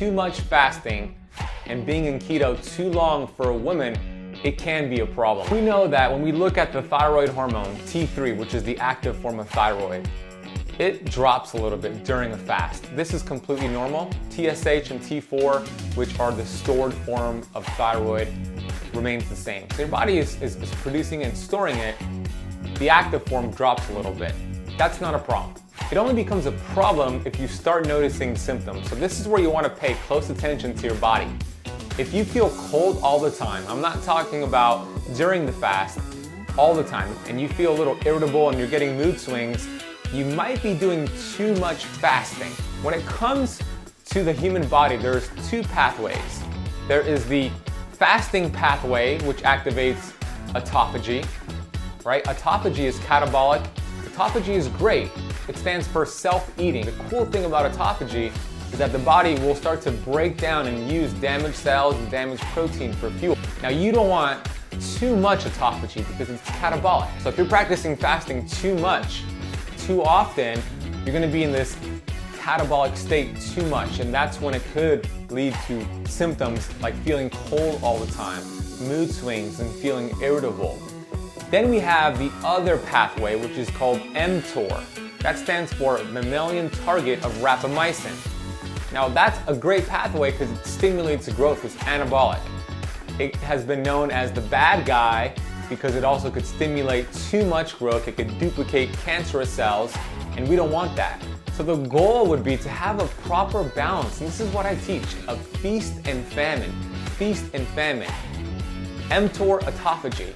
too much fasting and being in keto too long for a woman, it can be a problem. We know that when we look at the thyroid hormone, T3, which is the active form of thyroid, it drops a little bit during a fast. This is completely normal. TSH and T4, which are the stored form of thyroid, remains the same. So your body is producing and storing it. The active form drops a little bit. That's not a problem. It only becomes a problem if you start noticing symptoms. So this is where you want to pay close attention to your body. If you feel cold all the time, I'm not talking about during the fast, all the time, and you feel a little irritable and you're getting mood swings, you might be doing too much fasting. When it comes to the human body, there's two pathways. There is the fasting pathway, which activates autophagy, right? Autophagy is catabolic. Autophagy is great. It stands for self-eating. The cool thing about autophagy is that the body will start to break down and use damaged cells and damaged protein for fuel. Now, you don't want too much autophagy because it's catabolic. So if you're practicing fasting too much, too often, you're gonna be in this catabolic state too much, and that's when it could lead to symptoms like feeling cold all the time, mood swings, and feeling irritable. Then we have the other pathway, which is called mTor. That stands for mammalian target of rapamycin. Now that's a great pathway because it stimulates growth, it's anabolic. It has been known as the bad guy because it also could stimulate too much growth. It could duplicate cancerous cells, and we don't want that. So the goal would be to have a proper balance, and this is what I teach, of feast and famine. Feast and famine. mTor autophagy.